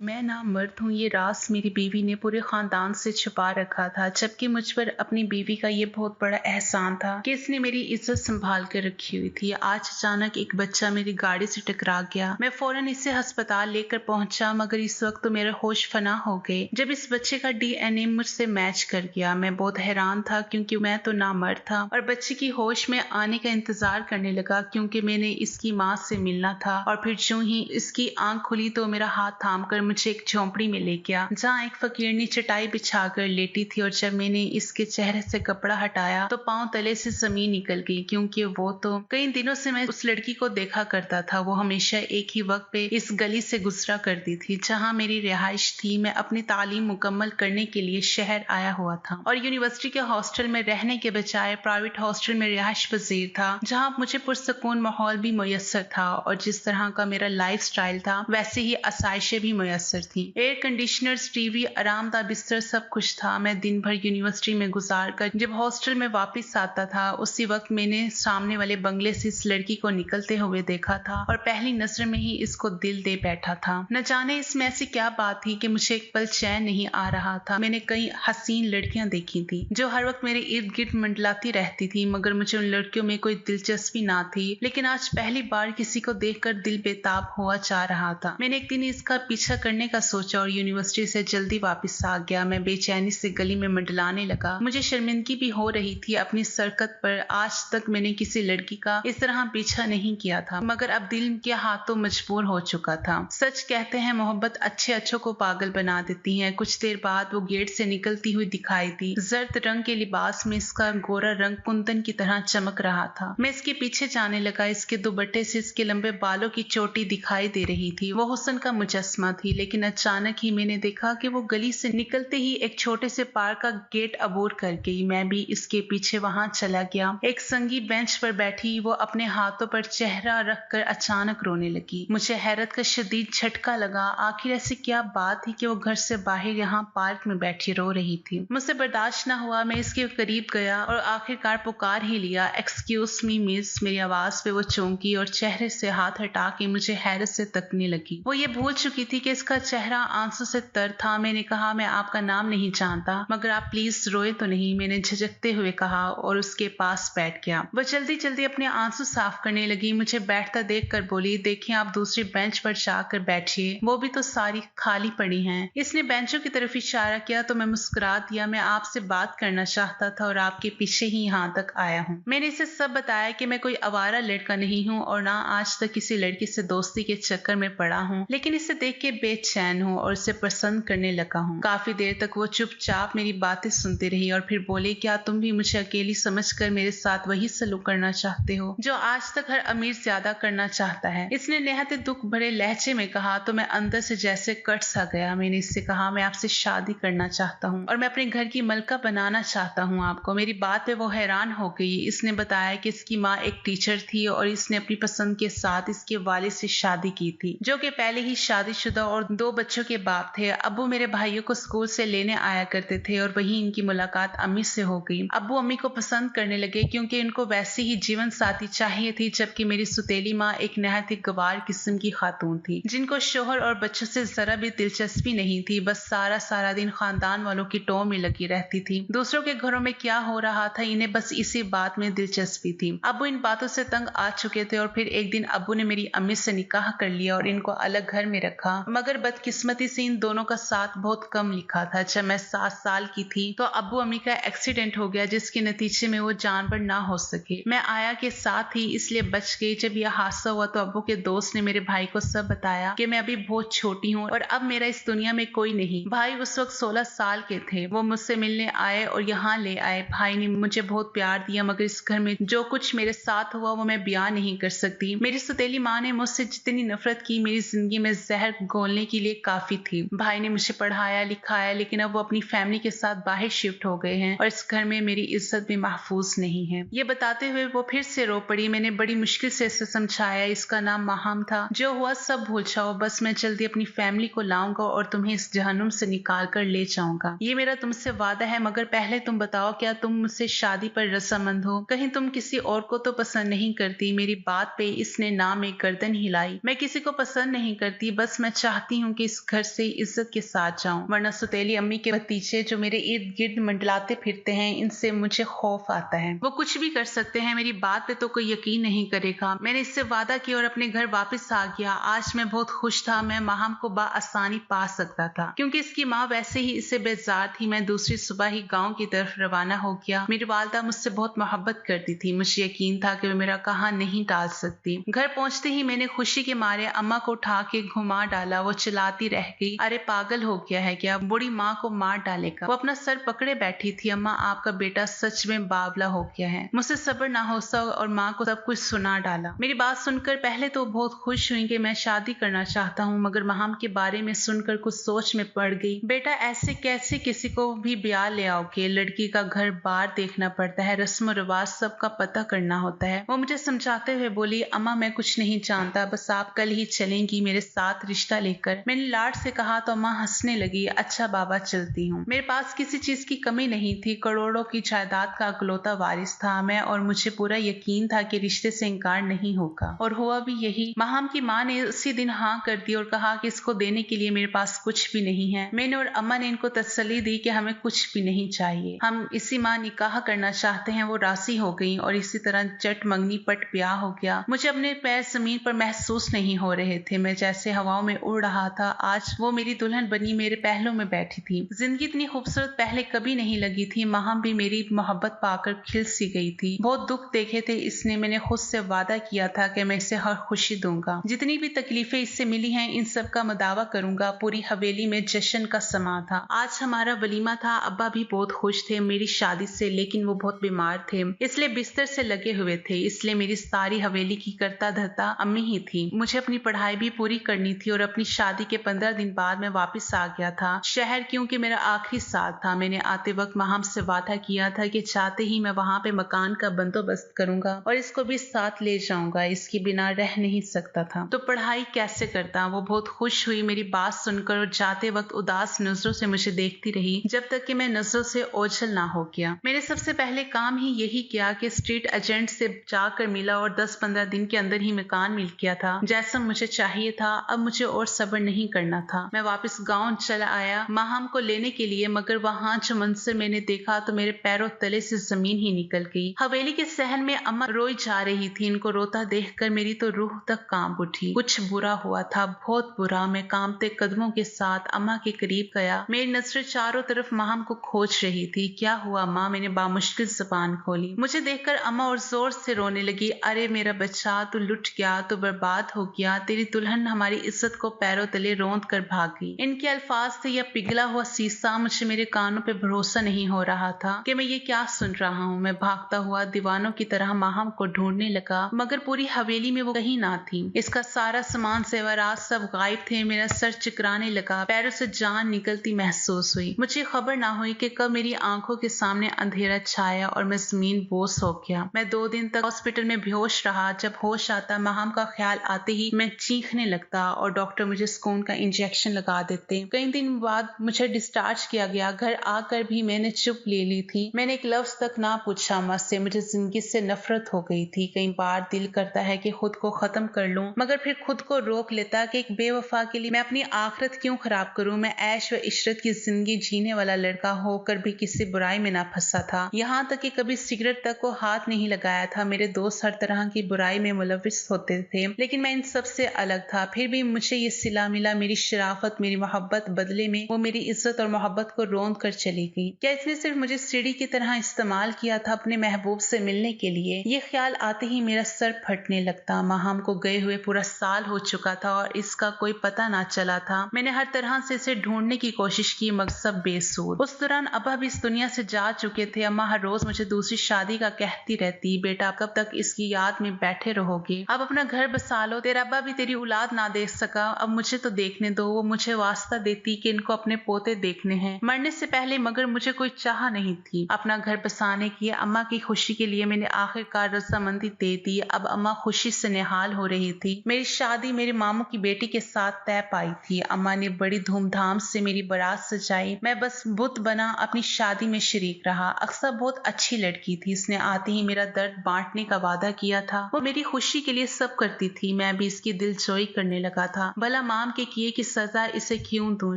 मैं ना मर्द हूँ, ये राज मेरी बीवी ने पूरे खानदान से छुपा रखा था, जबकि मुझ पर अपनी बीवी का ये बहुत बड़ा एहसान था कि इसने मेरी इज्जत संभाल कर रखी हुई थी। आज अचानक एक बच्चा मेरी गाड़ी से टकरा गया। मैं फौरन इसे अस्पताल लेकर पहुंचा, मगर इस वक्त तो मेरे होश फना हो गए जब इस बच्चे का डीएनए मुझसे मैच कर गया। मैं बहुत हैरान था क्योंकि मैं तो नामर्द था और बच्चे की होश में आने का इंतजार करने लगा क्योंकि मैंने इसकी माँ से मिलना था। और फिर जो ही इसकी आंख खुली तो मेरा हाथ थाम कर मुझे एक झोंपड़ी में ले गया, जहाँ एक फकीरनी चटाई बिछाकर लेटी थी। और जब मैंने इसके चेहरे से कपड़ा हटाया तो पांव तले से जमीन निकल गई, क्योंकि वो तो कई दिनों से मैं उस लड़की को देखा करता था। वो हमेशा एक ही वक्त पे इस गली से गुजरा करती थी जहाँ मेरी रिहाइश थी। मैं अपनी तालीम मुकम्मल करने के लिए शहर आया हुआ था और यूनिवर्सिटी के हॉस्टल में रहने के बजाय प्राइवेट हॉस्टल में रिहाइश पजीर था, जहाँ मुझे पुरसकून माहौल भी मुयस्सर था। और जिस तरह का मेरा लाइफ स्टाइल था वैसे ही आसाइशें भी मुयस्सर थी। एयर कंडीशनर्स, टीवी, आरामदाह बिस्तर, सब कुछ था। मैं दिन भर यूनिवर्सिटी में गुजार कर जब हॉस्टल में वापस आता था, उसी वक्त मैंने सामने वाले बंगले से इस लड़की को निकलते हुए देखा था और पहली नजर में ही इसको दिल दे बैठा था। न जाने इसमें ऐसी क्या बात थी कि मुझे एक पल चैन नहीं आ रहा था। मैंने कई हसीन लड़कियां देखी थी जो हर वक्त मेरे इर्द गिर्द मंडलाती रहती थी, मगर मुझे उन लड़कियों में कोई दिलचस्पी ना थी। लेकिन आज पहली बार किसी को देखकर दिल बेताब हुआ जा रहा था। मैंने एक दिन इसका पीछा करने का सोचा और यूनिवर्सिटी से जल्दी वापस आ गया। मैं बेचैनी से गली में मंडलाने लगा। मुझे शर्मिंदगी भी हो रही थी अपनी सरकत पर। आज तक मैंने किसी लड़की का इस तरह पीछा नहीं किया था, मगर अब दिल के हाथों मजबूर हो चुका था। सच कहते हैं मोहब्बत अच्छे अच्छों को पागल बना देती है। कुछ देर बाद वो गेट से निकलती हुई दिखाई दी। जर्द रंग के लिबास में इसका गोरा रंग कुंदन की तरह चमक रहा था। मैं इसके पीछे जाने लगा। इसके दुपट्टे से इसके लंबे बालों की चोटी दिखाई दे रही थी। वो हुस्न का मुजस्मा थी। लेकिन अचानक ही मैंने देखा कि वो गली से निकलते ही एक छोटे से पार्क का गेट अबूर कर गई। मैं भी इसके पीछे वहां चला गया। एक संगीत बेंच पर बैठी वो अपने हाथों पर चेहरा रखकर अचानक रोने लगी। मुझे हैरत का शदीद झटका लगा। आखिर ऐसी क्या बात थी कि वो घर से बाहर यहाँ पार्क में बैठी रो रही थी। मुझसे बर्दाश्त न हुआ। मैं इसके करीब गया और आखिरकार पुकार ही लिया, एक्सक्यूज मी मिस। मेरी आवाज पे वो चौंकी और चेहरे से हाथ हटा के मुझे हैरत से तकने लगी। वो ये भूल चुकी थी कि इसका चेहरा आंसू से तर था। मैंने कहा, मैं आपका नाम नहीं जानता, मगर आप प्लीज रोए तो नहीं, मैंने झिझकते हुए कहा और उसके पास बैठ गया। वो जल्दी जल्दी अपने आंसू साफ करने लगी। मुझे बैठता देख कर बोली, देखिए आप दूसरी बेंच पर जाकर बैठिए, वो भी तो सारी खाली पड़ी हैं। इसने बेंचों की तरफ इशारा किया तो मैं मुस्कुरा दिया। मैं आपसे बात करना चाहता था और आपके पीछे ही यहाँ तक आया हूँ। मैंने इसे सब बताया कि मैं कोई आवारा लड़का नहीं हूँ और ना आज तक किसी लड़की से दोस्ती के चक्कर में पड़ा हूँ, लेकिन इसे देख के बेचैन हूँ और इसे पसंद करने लगा हूँ। काफी देर तक वो चुपचाप मेरी बातें सुनती रही और फिर बोले, क्या तुम भी मुझे अकेली समझकर मेरे साथ वही सलूक करना चाहते हो जो आज तक हर अमीर ज्यादा करना चाहता है? इसने निहायत दुख भरे लहजे में कहा तो मैं अंदर से जैसे कट सा गया। मैंने इससे कहा, मैं आपसे शादी करना चाहता हूँ और मैं अपने घर की मलका बनाना चाहता हूँ आपको। मेरी बात पे वो हैरान हो गई। इसने बताया कि इसकी माँ एक टीचर थी और इसने अपनी पसंद के साथ इसके वालिद से शादी की थी, जो कि पहले ही शादीशुदा और 2 बच्चों के बाप थे। अब्बू मेरे भाइयों को स्कूल से लेने आया करते थे और वहीं इनकी मुलाकात अम्मी से हो गई। अब्बू अम्मी को पसंद करने लगे क्योंकि इनको वैसे ही जीवन साथी चाहिए थी, जबकि मेरी सुतेली माँ एक निहायत ही गवार किस्म की खातून थी, जिनको शोहर और बच्चों से जरा भी दिलचस्पी नहीं थी। बस सारा दिन खानदान वालों की टोह में लगी रहती थी। दूसरों के घरों में क्या हो रहा था इन्हें बस इसी बात में दिलचस्पी थी। अब्बू इन बातों से तंग आ चुके थे और फिर एक दिन अब्बू ने मेरी अम्मी से निकाह कर लिया और इनको अलग घर में रखा। मगर बदकिस्मती से इन दोनों का साथ बहुत कम लिखा था। जब मैं 7 साल की थी तो अब्बू अम्मी का एक्सीडेंट हो गया, जिसके नतीजे में वो जानवर ना हो सके। मैं आया के साथ ही इसलिए बच गई। जब यह हादसा हुआ तो अब्बू के दोस्त ने मेरे भाई को सब बताया कि मैं अभी बहुत छोटी हूँ और अब मेरा इस दुनिया में कोई नहीं। भाई उस वक्त 16 साल के थे। वो मुझसे मिलने आए और यहाँ ले आए। भाई ने मुझे बहुत प्यार दिया, मगर इस घर में जो कुछ मेरे साथ हुआ वो मैं बयान नहीं कर सकती। मेरी सौतेली माँ ने मुझसे जितनी नफरत की मेरी जिंदगी में जहर घोलने के लिए काफी थी। भाई ने मुझे पढ़ाया लिखाया, लेकिन अब वो अपनी फैमिली के साथ बाहर शिफ्ट हो गए हैं और इस घर में मेरी इज्जत भी महफूज नहीं है। ये बताते हुए वो फिर से रो पड़ी। मैंने बड़ी मुश्किल से इसे समझाया, इसका नाम माहम था। जो हुआ सब भूल जाओ, बस मैं जल्दी अपनी फैमिली को लाऊंगा और तुम्हें इस जहन्नुम से निकाल कर ले जाऊंगा। ये मेरा तुमसे वादा है। मगर पहले तुम बताओ, क्या तुम मुझसे शादी पर रजामंद हो? कहीं तुम किसी और को तो पसंद नहीं करती? मेरी बात पे इसने नाम एक गर्दन हिलाई। मैं किसी को पसंद नहीं करती, बस मैं चाहती चाहती हूँ कि इस घर से इज्जत के साथ जाऊं, वरना सुतेली अम्मी के भतीजे जो मेरे इर्द गिर्द मंडलाते फिरते हैं, इनसे मुझे खौफ आता है। वो कुछ भी कर सकते हैं, मेरी बात पे तो कोई यकीन नहीं करेगा। मैंने इससे वादा किया और अपने घर वापस आ गया। आज मैं बहुत खुश था। मैं माहम को आसानी पा सकता था क्योंकि इसकी माँ वैसे ही इससे बेजार थी। मैं दूसरी सुबह ही गांव की तरफ रवाना हो गया। मेरी वालदा मुझसे बहुत मोहब्बत करती थी। मुझे यकीन था कि वो मेरा कहा नहीं टाल सकती। घर पहुंचते ही मैंने खुशी के मारे अम्मा को उठा के घुमा डाला। वो चिल्लाती रह गई, अरे पागल हो गया है क्या, बूढ़ी माँ को मार डालेगा। वो अपना सर पकड़े बैठी थी। अम्मा, आपका बेटा सच में बावला हो गया है। मुझसे सब्र ना हो सा और माँ को सब कुछ सुना डाला। मेरी बात सुनकर पहले तो बहुत खुश हुई कि मैं शादी करना चाहता हूँ, मगर माहम के बारे में सुनकर कुछ सोच में पड़ गई। बेटा, ऐसे कैसे किसी को भी ब्याह ले आओगे? लड़की का घर बार देखना पड़ता है, रस्म रिवाज सबका पता करना होता है। वो मुझे समझाते हुए बोली, अम्मा मैं कुछ नहीं जानता, बस आप कल ही चलेंगी मेरे साथ रिश्ता लेकर। मैंने लाड से कहा तो अम्मा हंसने लगी। अच्छा बाबा, चलती हूँ। मेरे पास किसी चीज की कमी नहीं थी। करोड़ों की जायदाद का अकलौता वारिस था मैं, और मुझे पूरा यकीन था कि रिश्ते से इनकार नहीं होगा। और हुआ भी यही। माहम की माँ ने उसी दिन हाँ कर दी और कहा कि इसको देने के लिए मेरे पास कुछ भी नहीं है। मैंने और अम्मा ने इनको तसल्ली दी कि हमें कुछ भी नहीं चाहिए, हम इसी माँ निकाह करना चाहते हैं। वो राजी हो गई और इसी तरह चट मंगनी पट ब्याह हो गया। मुझे अपने पैर जमीन पर महसूस नहीं हो रहे थे। मैं जैसे हवाओं में उड़ रहा था। आज वो मेरी दुल्हन बनी मेरे पहलों में बैठी थी। जिंदगी इतनी खूबसूरत पहले कभी नहीं लगी थी। माहम भी मेरी मोहब्बत पाकर खिल सी गई थी। बहुत दुख देखे थे इसने। मैंने खुद से वादा किया था कि मैं इसे हर खुशी दूंगा। जितनी भी तकलीफें इससे मिली हैं, इन सब का मदावा करूंगा। पूरी हवेली में जश्न का समा था। आज हमारा वलीमा था। अब्बा भी बहुत खुश थे मेरी शादी से, लेकिन वो बहुत बीमार थे, इसलिए बिस्तर से लगे हुए थे। इसलिए मेरी सारी हवेली की करता धरता अम्मी ही थी। मुझे अपनी पढ़ाई भी पूरी करनी थी और अपनी शादी के 15 दिन बाद मैं वापस आ गया था शहर, क्योंकि मेरा आखिरी साल था। मैंने आते वक्त माहम से वादा किया था कि चाहते ही मैं वहां पे मकान का बंदोबस्त करूंगा और इसको भी साथ ले जाऊंगा। इसके बिना रह नहीं सकता था। तो पढ़ाई कैसे करता। वो बहुत खुश हुई मेरी बात सुनकर और जाते वक्त उदास नजरों से मुझे देखती रही, जब तक कि मैं नजरों से ओझल ना हो गया। मैंने सबसे पहले काम ही यही किया कि स्ट्रीट एजेंट से जाकर मिला और 10-15 दिन के अंदर ही मकान मिल गया था, जैसा मुझे चाहिए था। अब मुझे और सब्र नहीं करना था। मैं वापस गांव चला आया माहम को लेने के लिए, मगर वहां जो मंजर मैंने देखा तो मेरे पैरों तले से जमीन ही निकल गई। हवेली के सहन में अम्मा रोई जा रही थी। इनको रोता देखकर मेरी तो रूह तक कांप उठी। कुछ बुरा हुआ था, बहुत बुरा। मैं कांपते कदमों के साथ अम्मा के करीब गया। मेरी नजरें चारों तरफ माहम को खोज रही थी। क्या हुआ अम्मा? मैंने बामुश्किल जुबान खोली। मुझे देखकर अम्मा और जोर से रोने लगी। अरे मेरा बच्चा, तू लुट गया, तू बर्बाद हो गया। तेरी दुल्हन हमारी इज्जत को पैरों तले रौंद कर भाग गई। इनके अल्फाज थे या पिघला हुआ शीशा। मुझे मेरे कानों पे भरोसा नहीं हो रहा था कि मैं ये क्या सुन रहा हूँ। मैं भागता हुआ दीवानों की तरह माहम को ढूंढने लगा, मगर पूरी हवेली में वो कहीं ना थी। इसका सारा सामान सेवरात सब गायब थे। मेरा सर चकराने लगा, पैरों से जान निकलती महसूस हुई। मुझे खबर ना हुई कि कब मेरी आंखों के सामने अंधेरा छाया और मैं जमीन बोस हो गया। मैं 2 दिन तक हॉस्पिटल में बेहोश रहा। जब होश आता, माहम का ख्याल आते ही मैं चीखने लगता और डॉक्टर मुझे सुकून का इंजेक्शन लगा देते। कई दिन बाद मुझे डिस्चार्ज किया गया। घर आकर भी मैंने चुप ले ली थी। मैंने एक लफ्ज तक ना पूछा अम्मा से। मुझे जिंदगी से नफरत हो गई थी। कई बार दिल करता है कि खुद को खत्म कर लूं, मगर फिर खुद को रोक लेता कि एक बेवफा के लिए मैं अपनी आखिरत क्यों खराब करूं। मैं ऐश व इशरत की जिंदगी जीने वाला लड़का होकर भी किसी बुराई में ना फंसा था। यहाँ तक कि कभी सिगरेट तक को हाथ नहीं लगाया था। मेरे दोस्त हर तरह की बुराई में मुलविस होते थे, लेकिन मैं इन सब से अलग था। फिर भी मुझे ये सिला मिला। मेरी शराफत, मेरी मोहब्बत, बदले में वो मेरी इज्जत और मोहब्बत को रौंद कर चली गई। क्या इसने सिर्फ मुझे सीढ़ी की तरह इस्तेमाल किया था अपने महबूब से मिलने के लिए? ये ख्याल आते ही मेरा सर फटने लगता। माहम को गए हुए पूरा साल हो चुका था और इसका कोई पता ना चला था। मैंने हर तरह से इसे ढूंढने की कोशिश की, मगर सब बेसूर। उस दौरान अब्बा भी इस दुनिया से जा चुके थे। अम्मा हर रोज मुझे दूसरी शादी का कहती रहती, बेटा कब तक इसकी याद में बैठे रहोगे, अब अपना घर बसा लो। तेरा अब्बा भी तेरी औलाद ना देख सका, अब मुझे तो देखने दो। वो मुझे वास्ता देती कि इनको अपने पोते देखने हैं मरने से पहले, मगर मुझे कोई चाह नहीं थी अपना घर बसाने की। अम्मा की खुशी के लिए मैंने आखिरकार रजामंदी दे दी। अब अम्मा खुशी से निहाल हो रही थी। मेरी शादी मेरे मामू की बेटी के साथ तय पाई थी। अम्मा ने बड़ी धूमधाम से मेरी बारात सजाई। मैं बस बुत बना अपनी शादी में शरीक रहा। अक्सर बहुत अच्छी लड़की थी। इसने आते ही मेरा दर्द बांटने का वादा किया था। वो मेरी खुशी के लिए सब करती थी। मैं भी इसकी दिलजोई करने लगा था। भला तमाम के किए की सजा इसे क्यों दूं।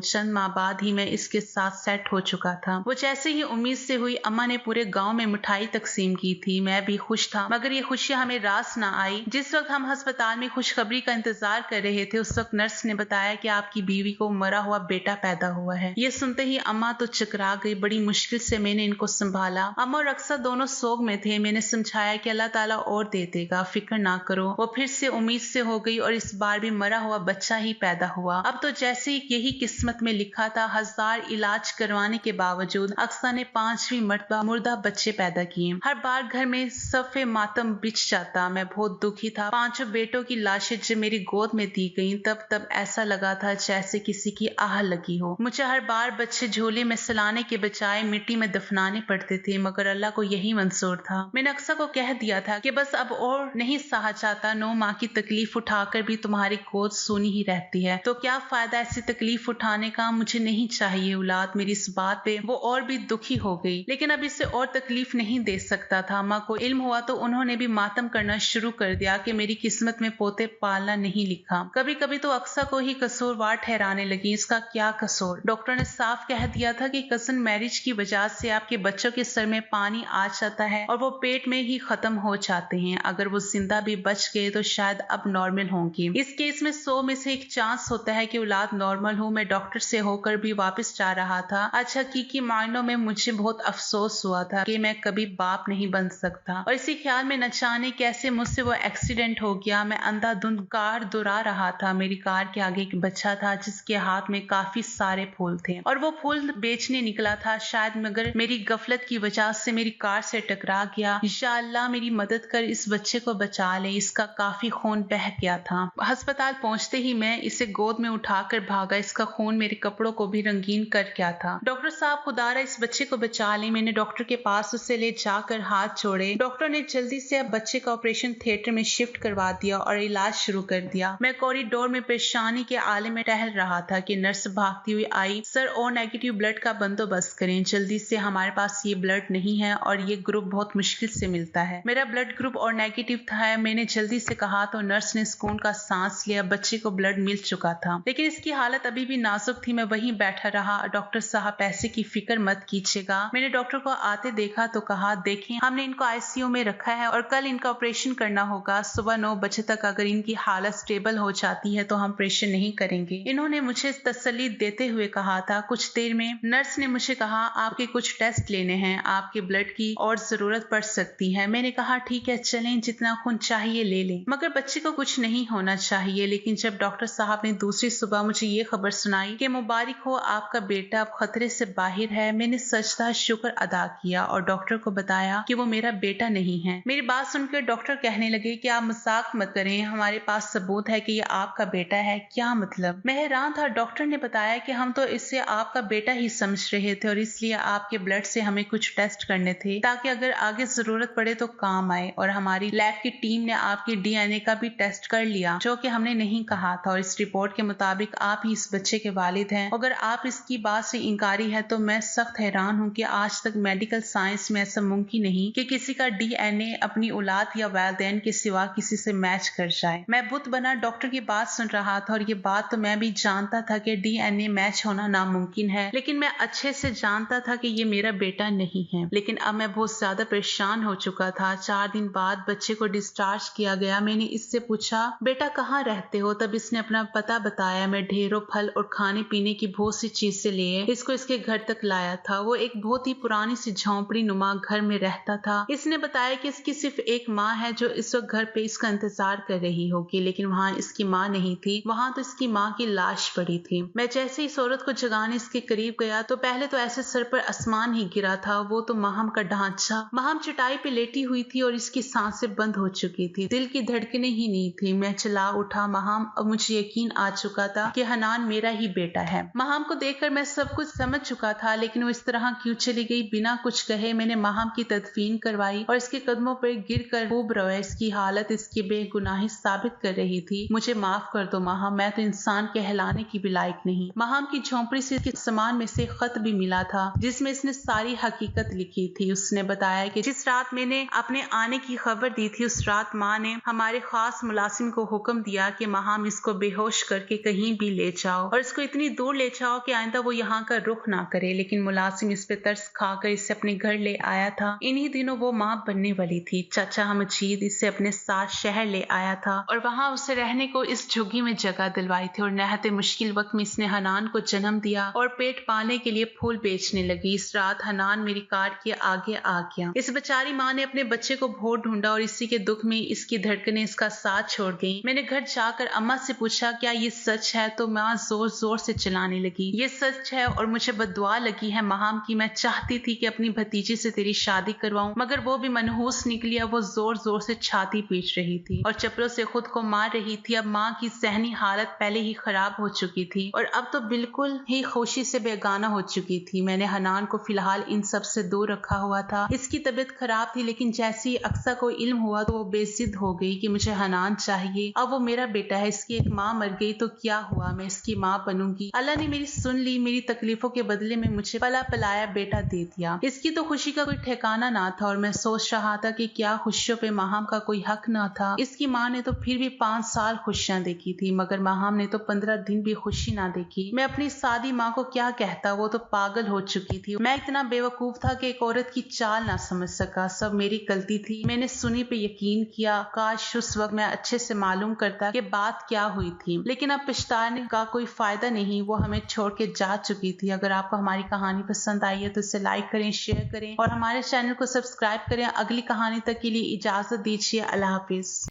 चंद माह बाद ही मैं इसके साथ सेट हो चुका था। वो जैसे ही उम्मीद से हुई, अम्मा ने पूरे गांव में मिठाई तकसीम की थी। मैं भी खुश था, मगर ये खुशियां हमें रास न आई। जिस वक्त हम अस्पताल में खुशखबरी का इंतजार कर रहे थे, उस वक्त नर्स ने बताया कि आपकी बीवी को मरा हुआ बेटा पैदा हुआ है। ये सुनते ही अम्मा तो चकरा गई। बड़ी मुश्किल से मैंने इनको संभाला। अम्मा और अक्सर दोनों सोग में थे। मैंने समझाया कि अल्लाह ताला और दे देगा, फिक्र ना करो। वो फिर से उम्मीद से हो गई और इस बार भी मरा हुआ बच्चा ही पैदा हुआ। अब तो जैसे यही किस्मत में लिखा था। 1000 इलाज करवाने के बावजूद अक्सा ने 5वीं मर्तबा मुर्दा बच्चे पैदा किए। हर बार घर में सफ़े मातम बिछ जाता। मैं बहुत दुखी था। 5 बेटों की लाशें जब मेरी गोद में दी गईं, तब ऐसा लगा था जैसे किसी की आह लगी हो। मुझे हर बार बच्चे झोले में सलाने के बजाय मिट्टी में दफनाने पड़ते थे, मगर अल्लाह को यही मंजूर था। मैंने अक्सा को कह दिया था कि बस अब और नहीं सहा जाता। 9 माह की तकलीफ उठाकर भी तुम्हारी गोद सूनी ही रहती है, तो क्या फायदा ऐसी तकलीफ उठाने का। मुझे नहीं चाहिए औलाद। मेरी इस बात पे वो और भी दुखी हो गई, लेकिन अब इसे और तकलीफ नहीं दे सकता था। अम्मा को इल्म हुआ तो उन्होंने भी मातम करना शुरू कर दिया कि मेरी किस्मत में पोते पालना नहीं लिखा। कभी कभी तो अक्सा को ही कसूरवार ठहराने लगी। इसका क्या कसूर। डॉक्टर ने साफ कह दिया था कि कजन मैरिज की वजह से आपके बच्चों के सर में पानी आ जाता है और वो पेट में ही खत्म हो जाते हैं। अगर वो जिंदा भी बच गए तो शायद अब नॉर्मल होंगे। इस केस में 100 में से 1 चांस होता है कि औलाद नॉर्मल हो। मैं डॉक्टर से होकर भी वापस जा रहा था। अच्छा, हकीकी मायनों में मुझे बहुत अफसोस हुआ था कि मैं कभी बाप नहीं बन सकता, और इसी ख्याल में न जाने कैसे मुझसे वो एक्सीडेंट हो गया। मैं अंधाधुंध कार दुरा रहा था। मेरी कार के आगे एक बच्चा था जिसके हाथ में काफी सारे फूल थे और वो फूल बेचने निकला था शायद, मगर मेरी गफलत की वजह से मेरी कार से टकरा गया। या अल्लाह मेरी मदद कर, इस बच्चे को बचा ले। इसका काफी खून बह गया था। अस्पताल पहुंचते ही मैं इसे गोद में उठाकर भागा। इसका खून मेरे कपड़ों को भी रंगीन कर गया था। डॉक्टर साहब, खुदारा इस बच्चे को बचा ले। मैंने डॉक्टर के पास उसे ले जाकर हाथ जोड़े। डॉक्टर ने जल्दी से अब बच्चे का ऑपरेशन थिएटर में शिफ्ट करवा दिया और इलाज शुरू कर दिया। मैं कॉरिडोर में परेशानी के आले में टहल रहा था कि नर्स भागती हुई आई। सर, ओ नेगेटिव ब्लड का बंदोबस्त करें जल्दी से। हमारे पास ये ब्लड नहीं है और ये ग्रुप बहुत मुश्किल से मिलता है। मेरा ब्लड ग्रुप और नेगेटिव था। मैंने जल्दी से कहा तो नर्स ने सुकून का सांस लिया। बच्चे को ब्लड मिल चुका था, लेकिन इसकी हालत अभी भी नाजुक थी। मैं वहीं बैठा रहा। डॉक्टर साहब, पैसे की फिक्र मत कीजिएगा। मैंने डॉक्टर को आते देखा तो कहा, देखें, हमने इनको आईसीयू में रखा है और कल इनका ऑपरेशन करना होगा। सुबह 9 बजे तक अगर इनकी हालत स्टेबल हो जाती है तो हम ऑपरेशन नहीं करेंगे। इन्होंने मुझे तसल्ली देते हुए कहा था। कुछ देर में नर्स ने मुझे कहा, आपके कुछ टेस्ट लेने हैं, आपके ब्लड की और जरूरत पड़ सकती है। मैंने कहा, ठीक है, चलें, जितना खून चाहिए ले लें, मगर बच्चे को कुछ नहीं होना चाहिए। लेकिन जब डॉक्टर साहब ने दूसरी सुबह मुझे ये खबर सुनाई कि मुबारक हो, आपका बेटा अब खतरे से बाहर है, मैंने सजदा शुक्र अदा किया और डॉक्टर को बताया कि वो मेरा बेटा नहीं है। मेरी बात सुनकर डॉक्टर कहने लगे कि आप मजाक मत करें, हमारे पास सबूत है कि ये आपका बेटा है। क्या मतलब? मैं हैरान था। डॉक्टर ने बताया कि हम तो इसे आपका बेटा ही समझ रहे थे और इसलिए आपके ब्लड से हमें कुछ टेस्ट करने थे ताकि अगर आगे जरूरत पड़े तो काम आए। और हमारी लैब की टीम ने आपकी डीएनए का भी टेस्ट कर लिया, जो कि हमने नहीं कहा था, और इस रिपोर्ट के मुताबिक आप ही इस बच्चे के वालिद हैं। अगर आप इसकी बात से इंकारी है तो मैं सख्त हैरान हूँ कि आज तक मेडिकल साइंस में ऐसा मुमकिन नहीं कि किसी का डीएनए अपनी औलाद या वालिदैन के सिवा किसी से मैच कर जाए। मैं बुत बना डॉक्टर की बात सुन रहा था और ये बात तो मैं भी जानता था कि डीएनए मैच होना नामुमकिन है, लेकिन मैं अच्छे से जानता था कि ये मेरा बेटा नहीं है। लेकिन अब मैं बहुत ज्यादा परेशान हो चुका था। 4 दिन बाद बच्चे को डिस्चार्ज किया गया। मैंने इससे पूछा, बेटा कहाँ रहते हो? तब इसने अपना पता बताया। मैं ढेरों फल और खाने पीने की बहुत सी चीजें लिए इसको इसके घर तक लाया था। वो एक बहुत ही पुरानी सी झोंपड़ी नुमा घर में रहता था। इसने बताया कि इसकी सिर्फ एक माँ है जो इस वक्त घर पे इसका इंतजार कर रही होगी, लेकिन वहाँ इसकी माँ नहीं थी। वहाँ तो इसकी माँ की लाश पड़ी थी। मैं जैसे इस औरत को जगाने इसके करीब गया तो पहले तो ऐसे सर पर आसमान ही गिरा था। वो तो माहम का ढांचा। माहम चटाई पे लेटी हुई थी और इसकी सांसें बंद हो चुकी थी। दिल की धड़कनें ही नहीं थी। मैं चला उठा माहम। अब मुझे यकीन आ चुका था कि हनान मेरा ही बेटा है। माहम को देखकर मैं सब कुछ समझ चुका था, लेकिन वो इस तरह क्यों चली गई बिना कुछ कहे। मैंने माहम की तदफीन करवाई और इसके कदमों पर गिर कर खूब रोया। इसकी हालत इसकी बेगुनाही साबित कर रही थी। मुझे माफ कर दो माहम, मैं तो इंसान कहलाने की भी लायक नहीं। माहम की झोंपड़ी से इसके सामान में से खत भी मिला था जिसमें इसने सारी हकीकत लिखी थी। उसने बताया कि जिस रात मैंने अपने आने की खबर दी थी, उस रात माँ ने हमारे खास मुलाजिम को हुक्म दिया कि माहम इसको बेहोश बेहोश करके कहीं भी ले जाओ और इसको इतनी दूर ले जाओ कि आइंदा वो यहाँ का रुख ना करे। लेकिन मुलाजिम इस पे तरस खाकर इसे अपने घर ले आया था। इन्हीं दिनों वो माँ बनने वाली थी। चाचा मजीद इसे अपने साथ शहर ले आया था और वहाँ उसे रहने को इस झुग्गी में जगह दिलवाई थी और नहाते मुश्किल वक्त में इसने हनान को जन्म दिया और पेट पालने के लिए फूल बेचने लगी। इस रात हनान मेरी कार के आगे आ गया। इस बेचारी माँ ने अपने बच्चे को बहुत ढूंढा और इसी के दुख में इसकी धड़कनें इसका साथ छोड़ गईं। मैंने घर जाकर अम्मा से पूछा क्या ये सच है, तो माँ जोर जोर से चिल्लाने लगी ये सच है और मुझे बद्दुआ लगी है महाम की। मैं चाहती थी कि अपनी भतीजी से तेरी शादी करवाऊं मगर वो भी मनहूस निकली। अब वो जोर जोर से छाती पीट रही थी और चप्पलों से खुद को मार रही थी। अब माँ की ज़हनी हालत पहले ही खराब हो चुकी थी और अब तो बिल्कुल ही खुशी से बेगाना हो चुकी थी। मैंने हनान को फिलहाल इन सब से दूर रखा हुआ था। इसकी तबीयत खराब थी लेकिन जैसे ही अक्सा को इल्म हुआ तो वो बेजिद हो गई कि मुझे हनान चाहिए। अब वो मेरा बेटा है, इसकी एक माँ मर गई तो क्या हुआ, मैं इसकी माँ बनूंगी। अल्लाह ने मेरी सुन ली, मेरी तकलीफों के बदले में मुझे पला पलाया बेटा दे दिया। इसकी तो खुशी का कोई ठिकाना ना था और मैं सोच रहा था कि क्या खुशियों पे माहम का कोई हक ना था। इसकी माँ ने तो फिर भी 5 साल खुशियां देखी थी मगर माहम ने तो 15 दिन भी खुशी ना देखी। मैं अपनी सादी माँ को क्या कहता, वो तो पागल हो चुकी थी। मैं इतना बेवकूफ था कि एक औरत की चाल ना समझ सका। सब मेरी गलती थी, मैंने सुनी पे यकीन किया। काश उस वक्त मैं अच्छे से मालूम करता कि बात क्या हुई थी, लेकिन अब पछताने का कोई फायदा नहीं, वो हमें छोड़ के जा चुकी थी। अगर आपको हमारी कहानी पसंद आई है तो इसे लाइक करें, शेयर करें और हमारे चैनल को सब्सक्राइब करें। अगली कहानी तक के लिए इजाजत दीजिए। अल्लाह हाफिज।